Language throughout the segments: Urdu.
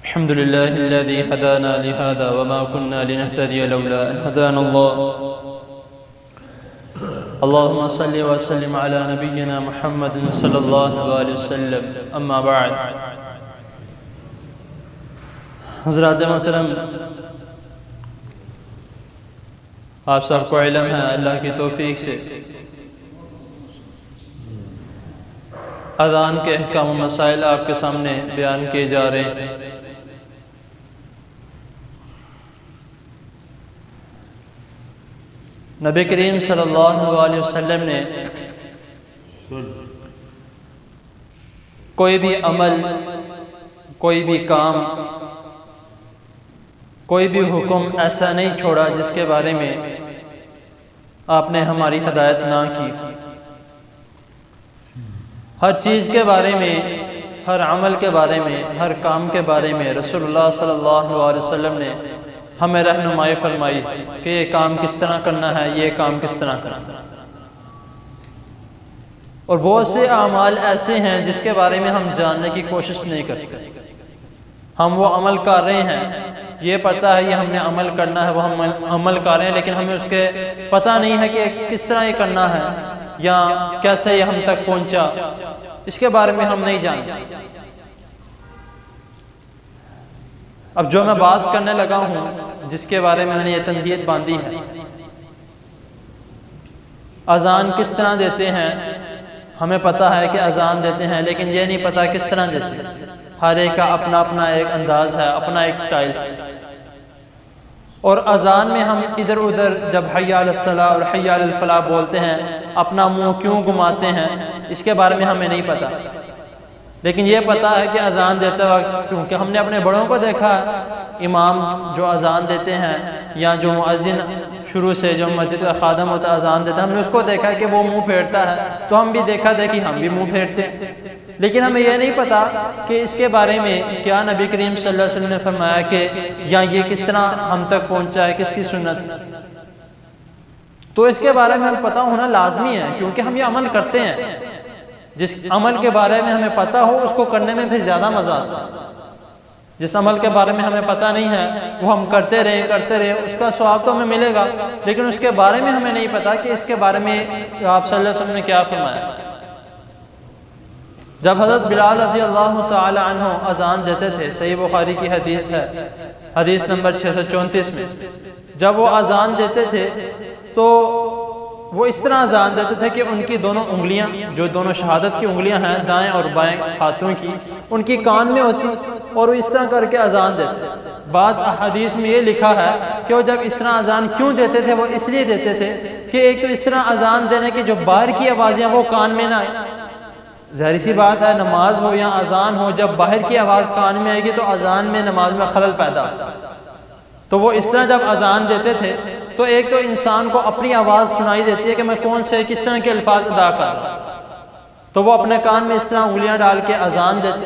الحمد لله الذي هدانا لهذا وما كنا لنهتدي لولا أن هدانا الله. اللهم صل وسلم على نبينا محمد صلى الله عليه وسلم. اما بعد. حضرات محترم، آپ سب کو علم ہے اللہ کی توفیق سے اذان کے احکام و مسائل آپ کے سامنے بیان کیے جا رہے ہیں. نبی کریم صلی اللہ علیہ وسلم نے کوئی بھی عمل، کوئی بھی کام، کوئی بھی حکم ایسا نہیں چھوڑا جس کے بارے میں آپ نے ہماری ہدایت نہ کی. ہر چیز کے بارے میں، ہر عمل کے بارے میں، ہر کام کے بارے میں رسول اللہ صلی اللہ علیہ وسلم نے ہمیں رہنمائی فرمائی کہ یہ کام کس طرح کرنا ہے، یہ کام کس طرح کرنا ہے. اور بہت سے اعمال ایسے ہیں جس کے بارے میں ہم جاننے کی کوشش نہیں کرتے. ہم وہ عمل کر رہے ہیں، یہ پتہ ہے یہ ہم نے عمل کرنا ہے، وہ ہم عمل کر رہے ہیں، لیکن ہمیں اس کے پتہ نہیں ہے کہ کس طرح یہ کرنا ہے یا کیسے یہ ہم تک پہنچا، اس کے بارے میں ہم نہیں جانتے. اب جو میں بات کرنے لگا ہوں، جس کے بارے میں نے یہ تنبیہت باندھی ہے، اذان کس طرح دیتے ہیں. ہمیں پتہ ہے کہ اذان دیتے ہیں، لیکن یہ نہیں پتہ کس طرح دیتے ہیں. ہر ایک کا اپنا اپنا ایک انداز ہے، اپنا ایک سٹائل ہے. اور اذان میں ہم ادھر ادھر جب حی علی الصلاۃ اور حی علی الفلاح بولتے ہیں، اپنا منہ کیوں گھماتے ہیں، اس کے بارے میں ہمیں نہیں پتہ. لیکن یہ پتہ ہے کہ اذان دیتے وقت، کیونکہ ہم نے اپنے بڑوں کو دیکھا ہے، امام جو اذان دیتے ہیں یا جو مؤذن شروع سے جو مسجد کا خادم ہوتا ہے اذان دیتا ہے، ہم نے اس کو دیکھا کہ وہ منہ پھیرتا ہے، تو ہم بھی دیکھا دیکھی ہم بھی منہ پھیرتے ہیں. لیکن ہمیں یہ نہیں پتا کہ اس کے بارے میں کیا نبی کریم صلی اللہ علیہ وسلم نے فرمایا کہ یا یہ کس طرح ہم تک پہنچا ہے، کس کی سنت. تو اس کے بارے میں ہمیں پتہ ہونا لازمی ہے، کیونکہ ہم یہ عمل کرتے ہیں. جس عمل کے بارے میں ہمیں پتہ ہو اس کو کرنے میں پھر زیادہ مزہ آتا ہے. جس عمل کے بارے میں ہمیں پتہ نہیں ہے وہ ہم کرتے رہے اس کا ثواب تو ہمیں ملے گا، لیکن اس کے بارے میں ہمیں نہیں پتا کہ اس کے بارے میں آپ صلی اللہ علیہ وسلم نے کیا فرمایا. جب حضرت بلال رضی اللہ تعالی عنہ اذان دیتے تھے، صحیح بخاری کی حدیث ہے، حدیث نمبر 634 میں، جب وہ اذان دیتے تھے تو وہ اس طرح اذان دیتے تھے کہ ان کی دونوں انگلیاں، جو دونوں شہادت کی انگلیاں ہیں دائیں اور بائیں ہاتھوں کی، ان کی کان میں ہوتی اور وہ اس طرح کر کے اذان دیتے. بعض حدیث میں یہ لکھا ہے کہ وہ جب اس طرح اذان کیوں دیتے تھے، وہ اس لیے دیتے تھے کہ ایک تو اس طرح اذان دینے کی جو باہر کی آوازیں وہ کان میں نہ آئیں. ظاہر سی بات ہے، نماز ہو یا اذان ہو، جب باہر کی آواز کان میں آئے گی تو اذان میں، نماز میں خلل پیدا ہوتا. تو وہ اس طرح جب اذان دیتے تھے تو ایک تو انسان کو اپنی آواز سنائی دیتی ہے کہ میں کون سے کس طرح کے الفاظ ادا کر رہا ہوں، تو وہ اپنے کان میں اس طرح انگلیاں ڈال کے اذان دیتے.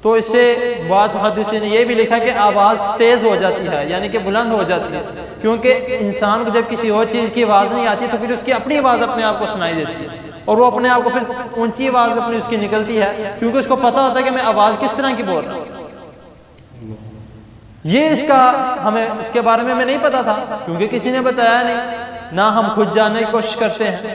تو اس سے بعض محدثین نے یہ بھی لکھا کہ آواز تیز ہو جاتی ہے، یعنی کہ بلند ہو جاتی ہے، کیونکہ انسان کو جب کسی اور چیز کی آواز نہیں آتی تو پھر اس کی اپنی آواز اپنے آپ کو سنائی دیتی ہے، اور وہ اپنے آپ کو پھر اونچی آواز اپنی اس کی نکلتی ہے، کیونکہ اس کو پتہ ہوتا ہے کہ میں آواز کس طرح کی بول رہا ہوں. یہ اس کا ہمیں اس کے بارے میں نہیں پتا تھا، کیونکہ کسی نے بتایا نہیں. نہ ہم خود جاننے کی کوشش کرتے ہیں،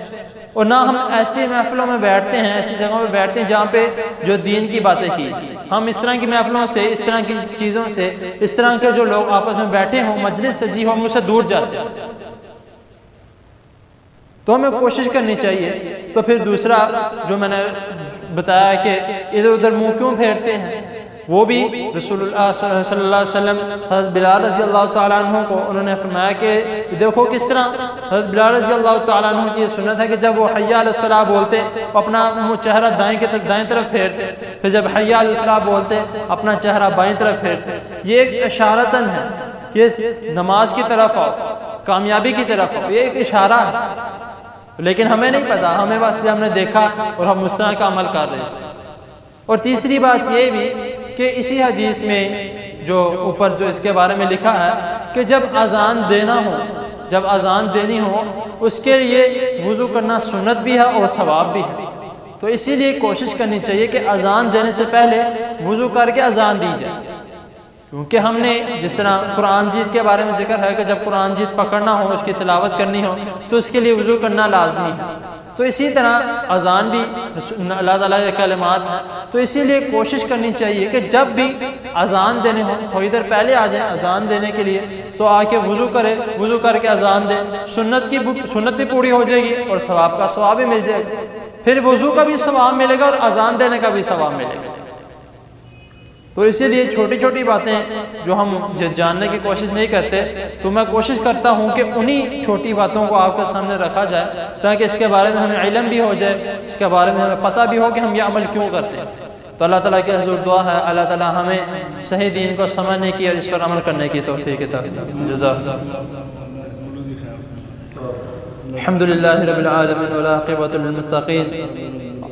اور نہ ہم ایسی محفلوں میں بیٹھتے ہیں، ایسی جگہوں میں بیٹھتے ہیں جہاں پہ جو دین کی باتیں کی. ہم اس طرح کی محفلوں سے، اس طرح کی چیزوں سے، اس طرح کے جو لوگ آپس میں بیٹھے ہوں، مجلس سجی ہو، ہم اس سے دور جاتے ہیں. تو ہمیں کوشش کرنی چاہیے. تو پھر دوسرا جو میں نے بتایا کہ ادھر ادھر منہ کیوں پھیرتے ہیں، وہ بھی رسول اللہ صلی اللہ علیہ وسلم حضرت بلال رضی اللہ تعالیٰ عنہ کو انہوں نے فرمایا کہ دیکھو کس طرح. حضرت بلال رضی اللہ تعالیٰ عنہ کی یہ سنت ہے کہ جب وہ حی علی الصلاۃ بولتے اپنا چہرہ دائیں طرف پھیرتے، پھر جب حی علی الفلاح بولتے اپنا چہرہ بائیں طرف پھیرتے. یہ ایک اشارتاً ہے کہ نماز کی طرف آؤ، کامیابی کی طرف آؤ، یہ ایک اشارہ ہے. لیکن ہمیں نہیں پتا، ہمیں واسطے ہم نے دیکھا اور ہم اس طرح کا عمل کر رہے ہیں. اور تیسری بات یہ بھی کہ اسی حدیث میں جو اوپر جو اس کے بارے میں لکھا ہے کہ جب اذان دینا ہو، جب اذان دینی ہو، اس کے لیے وضو کرنا سنت بھی ہے اور ثواب بھی ہے. تو اسی لیے کوشش کرنی چاہیے کہ اذان دینے سے پہلے وضو کر کے اذان دی جائے. کیونکہ ہم نے جس طرح قرآن جیت کے بارے میں ذکر ہے کہ جب قرآن جیت پکڑنا ہو، اس کی تلاوت کرنی ہو تو اس کے لیے وضو کرنا لازمی ہے، تو اسی طرح اذان بھی اللہ تعالیٰ کے کلمات ہیں، تو اسی لیے کوشش کرنی چاہیے کہ جب بھی اذان دینے ہوں تھوڑی دیر پہلے آ جائیں اذان دینے کے لیے، تو آ کے وضو کرے، وضو کر کے اذان دے، سنت بھی پوری ہو جائے گی اور ثواب کا ثواب بھی مل جائے گا، پھر وضو کا بھی ثواب ملے گا اور اذان دینے کا بھی ثواب ملے گا۔ تو اسی لیے چھوٹی چھوٹی باتیں جو ہم جاننے کی کوشش نہیں کرتے، تو میں کوشش کرتا ہوں کہ انہی چھوٹی باتوں کو آپ کے سامنے رکھا جائے تاکہ اس کے بارے میں ہمیں علم بھی ہو جائے، اس کے بارے میں ہمیں پتہ بھی ہو کہ ہم یہ عمل کیوں کرتے ہیں۔ تو اللہ تعالیٰ کے حضور دعا ہے اللہ تعالیٰ ہمیں صحیح دین کو سمجھنے کی اور اس پر عمل کرنے کی توفیق عطا فرمائے۔ جزاک الحمد للہ رب العالمین والعاقبۃ للمتقین،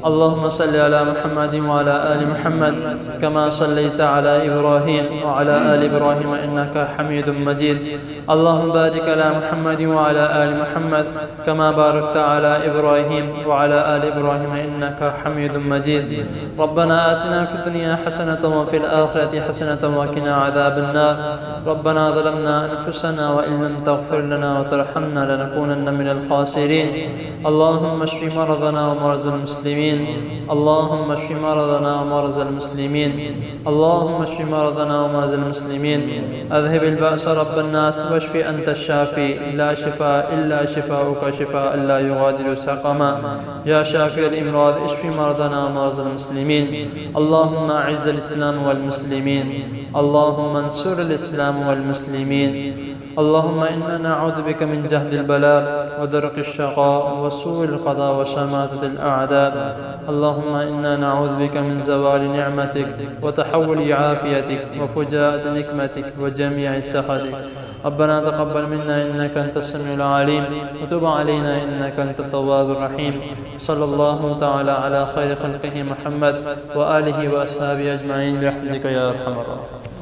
اللهم صل على محمد وعلى آل محمد كما صليت على إبراهيم وعلى آل إبراهيم إنك حميد مجيد، اللهم بارك على محمد وعلى آل محمد كما باركت على إبراهيم وعلى آل إبراهيم إنك حميد مجيد، ربنا آتنا في الدنيا حسنة وفي الآخرة حسنة وقنا عذاب النار، ربنا ظلمنا أنفسنا وإن لم تغفر لنا وترحمنا لنكونن من الخاسرين، اللهم اشف مرضنا ومرضى المسلمين، اللهم اشف مرضنا ومرضى المسلمين، اللهم اشف مرضنا ومرضى المسلمين، اذهب البأس رب الناس واشف أنت الشافي، لا شفاء إلا شفاؤك شفاء لا يغادر سقما، يا شافي الأمراض اشف مرضنا ومرضى المسلمين، اللهم أعز الإسلام والمسلمين، اللهم انصر الإسلام والمسلمين، اللهم إنا نعوذ بك من جهد البلاء ودرك الشقاء وسوء القضاء وشماتة الأعداء، اللهم إنا نعوذ بك من زوال نعمتك وتحول عافيتك وفجاءة نقمتك وجميع سخطك، ربنا تقبل منا إنك أنت السميع العليم وتب علينا إنك أنت التواب الرحيم، صلى الله تعالى على خير خلقه محمد وآله وأصحابه أجمعين برحمتك يا أرحم الراحمين۔